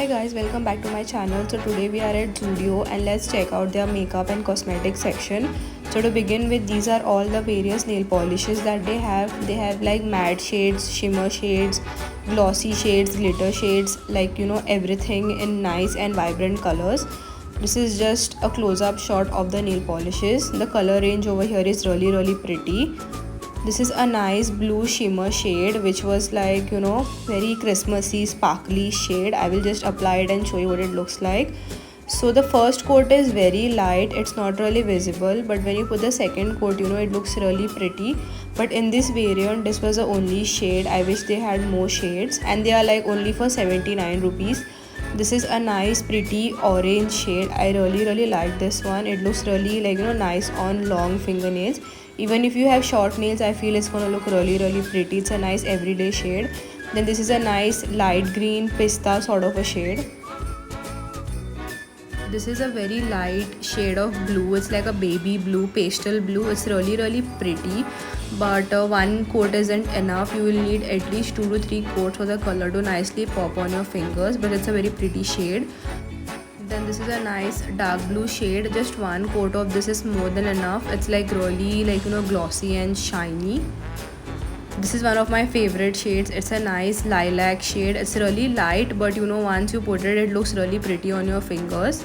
Hi guys, welcome back to my channel. So today we are at Zudio and let's check out their makeup and cosmetic section. So to begin with, these are all the various nail polishes that they have. They have like matte shades, shimmer shades, glossy shades, glitter shades, like everything in nice and vibrant colors. This is just a close-up shot of the nail polishes. The color range over here is really pretty. This is a nice blue shimmer shade which was like very Christmassy sparkly shade. I will just apply it and show you what it looks like. So the first coat is very light, it's not really visible, but when you put the second coat it looks really pretty. But in this variant this was the only shade. I wish they had more shades and they are like only for 79 rupees. This is a nice pretty orange shade. I really like this one. It looks really like nice on long fingernails. Even if you have short nails, I feel it's gonna look really pretty. It's a nice everyday shade. Then this is a nice light green pista sort of a shade. This is a very light shade of blue. It's like a baby blue, pastel blue. It's really pretty, but one coat isn't enough. You will need at least 2 to 3 coats for the color to nicely pop on your fingers, but it's a very pretty shade. Then this is a nice dark blue shade. Just one coat of this is more than enough. It's like really glossy and shiny. This is one of my favorite shades. It's a nice lilac shade. It's really light, but once you put it, it looks really pretty on your fingers.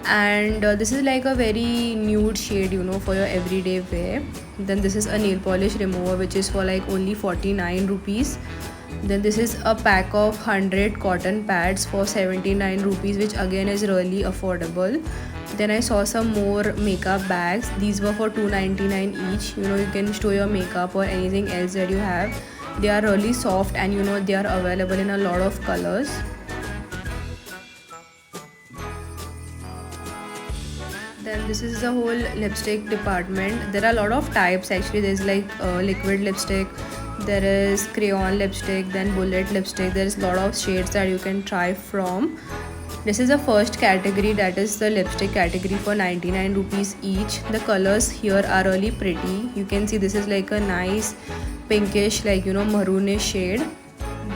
And this is like a very nude shade for your everyday wear. Then this is a nail polish remover which is for like only 49 rupees. Then this is a pack of 100 cotton pads for 79 rupees, which again is really affordable. Then I saw some more makeup bags. These were for 2.99 each. You can store your makeup or anything else that you have. They are really soft and they are available in a lot of colors. Then this is the whole lipstick department. There are a lot of types actually. There's like liquid lipstick, there is crayon lipstick, then bullet lipstick. There's a lot of shades that you can try from. This is the first category, that is the lipstick category, for 99 rupees each. The colors here are really pretty. You can see this is like a nice pinkish maroonish shade.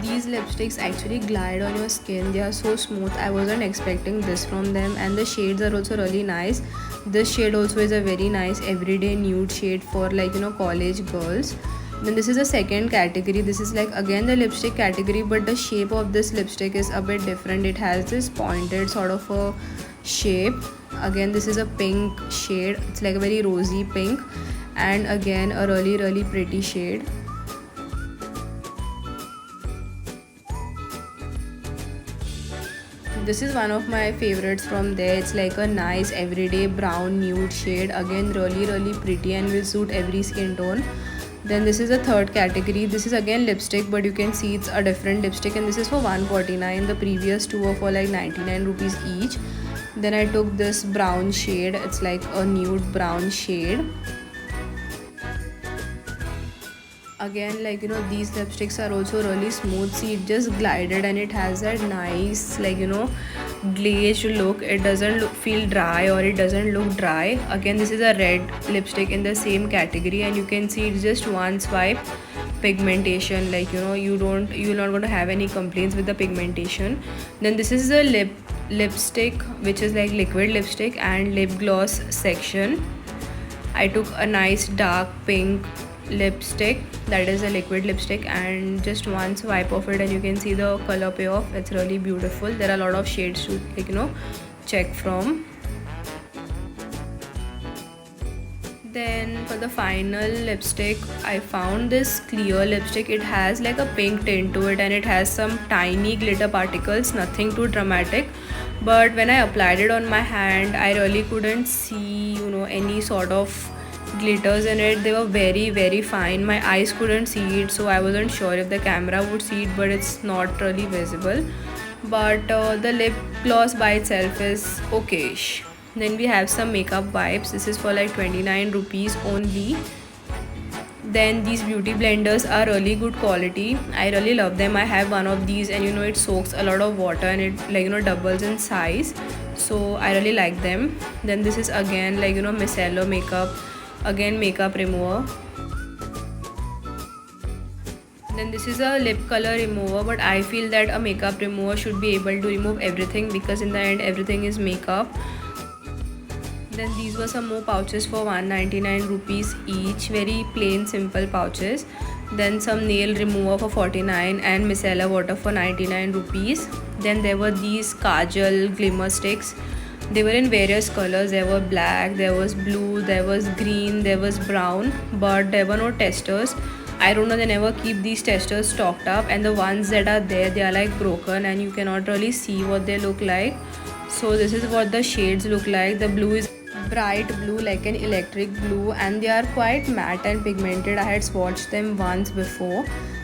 These lipsticks actually glide on your skin. They are so smooth. I wasn't expecting this from them, and the shades are also really nice. This shade also is a very nice everyday nude shade for college girls. Then this is the second category. This is like again the lipstick category, but the shape of this lipstick is a bit different. It has this pointed sort of a shape. Again, this is a pink shade. It's like a very rosy pink, and again a really pretty shade. This is one of my favorites from there. It's like a nice everyday brown nude shade. Again really pretty and will suit every skin tone. Then this is the third category. This is again lipstick, but you can see it's a different lipstick, and this is for 149. The previous two were for like 99 rupees each. Then I took this brown shade. It's like a nude brown shade. Again, these lipsticks are also really smooth. See, it just glided and it has that nice glazed look. It doesn't feel dry, or it doesn't look dry. Again, this is a red lipstick in the same category, and you can see it's just one swipe pigmentation. You're not going to have any complaints with the pigmentation. Then this is the lipstick which is like liquid lipstick and lip gloss section. I took a nice dark pink lipstick, that is a liquid lipstick, and just one swipe of it and you can see the color payoff. It's really beautiful. There are a lot of shades to check from. Then for the final lipstick, I found this clear lipstick. It has like a pink tint to it and it has some tiny glitter particles, nothing too dramatic, but when I applied it on my hand, I really couldn't see any sort of glitters in it. They were very fine. My eyes couldn't see it, so I wasn't sure if the camera would see it, but it's not really visible. But the lip gloss by itself is okayish. Then we have some makeup wipes. This is for like 29 rupees only. Then these beauty blenders are really good quality. I really love them. I have one of these, and it soaks a lot of water and it doubles in size, so I really like them. Then this is again micellar makeup, again makeup remover. Then this is a lip color remover, but I feel that a makeup remover should be able to remove everything, because in the end everything is makeup. Then these were some more pouches for 199 rupees each, very plain simple pouches. Then some nail remover for 49 and micellar water for 99 rupees. Then there were these kajal glimmer sticks. They were in various colors. There were black, there was blue, there was green, there was brown, but there were no testers. I don't know, they never keep these testers stocked up, and the ones that are there, they are like broken and you cannot really see what they look like. So this is what the shades look like. The blue is bright blue, like an electric blue, and they are quite matte and pigmented. I had swatched them once before.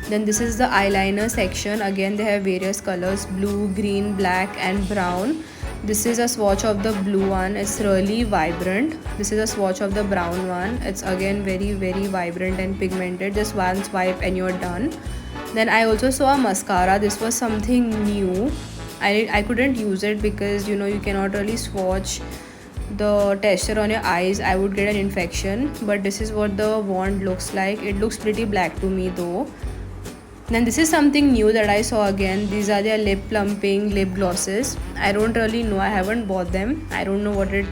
Then this is the eyeliner section. Again, they have various colors: blue, green, black and brown. This is a swatch of the blue one. It's really vibrant. This is a swatch of the brown one. It's again very vibrant and pigmented. Just one swipe and you're done. Then I also saw a mascara. This was something new. I couldn't use it because you cannot really swatch the tester on your eyes. I would get an infection. But this is what the wand looks like. It looks pretty black to me though. Then this is something new that I saw again. These are their lip plumping lip glosses. I don't really know. I haven't bought them. I don't know what it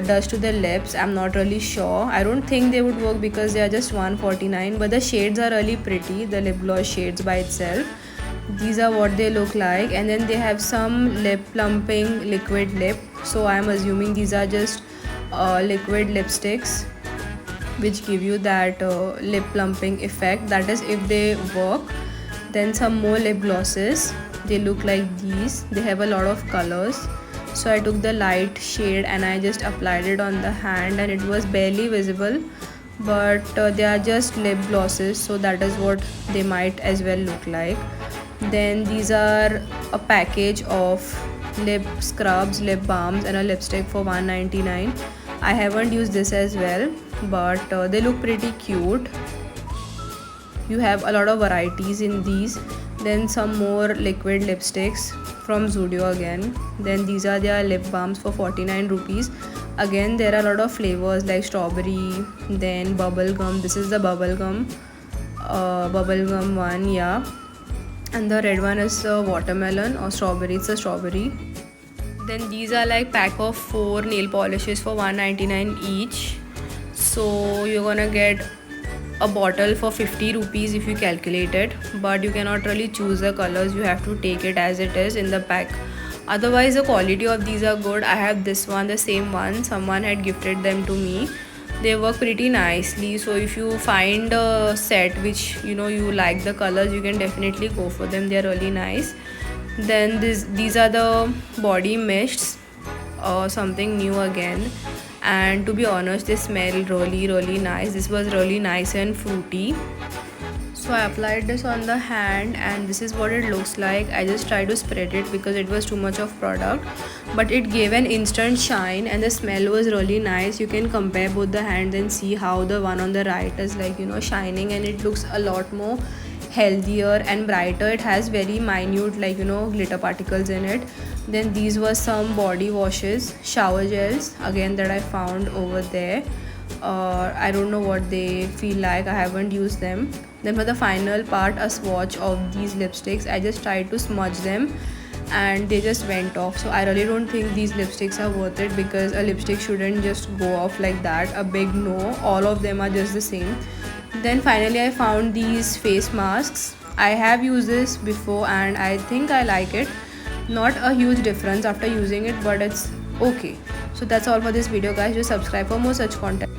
does to the lips. I'm not really sure. I don't think they would work because they are just 149, but the shades are really pretty, the lip gloss shades by itself. These are what they look like. And then they have some lip plumping liquid lip. So I'm assuming these are just liquid lipsticks which give you that lip plumping effect. That is if they work. Then some more lip glosses. They look like these. They have a lot of colors. So I took the light shade and I just applied it on the hand, and it was barely visible, but they are just lip glosses, so that is what they might as well look like. Then these are a package of lip scrubs, lip balms and a lipstick for 199. I haven't used this as well, but they look pretty cute. You have a lot of varieties in these. Then some more liquid lipsticks from Zudio again. Then these are their lip balms for 49 rupees. Again, there are a lot of flavors like strawberry, then bubblegum. This is the bubblegum one, yeah. And the red one is watermelon or strawberry. It's a strawberry. Then these are like pack of 4 nail polishes for 199 each. So you're gonna get a bottle for 50 rupees if you calculate it, but you cannot really choose the colors. You have to take it as it is in the pack. Otherwise the quality of these are good. I have this one, the same one. Someone had gifted them to me. They work pretty nicely. So if you find a set which you like the colors, you can definitely go for them. They are really nice. Then these are the body mists, something new again, and to be honest they smell really nice. This was really nice and fruity. So I applied this on the hand and this is what it looks like. I just tried to spread it because it was too much of product, but it gave an instant shine and the smell was really nice. You can compare both the hands and see how the one on the right is like shining, and it looks a lot more healthier and brighter. It has very minute glitter particles in it. Then these were some body washes, shower gels again that I found over there. I don't know what they feel like. I haven't used them. Then for the final part, a swatch of these lipsticks. I just tried to smudge them and they just went off. So I really don't think these lipsticks are worth it, because a lipstick shouldn't just go off like that. A big no. All of them are just the same. Then finally I found these face masks. I have used this before and I think I like it. Not a huge difference after using it, but it's okay. So that's all for this video guys. Just subscribe for more such content.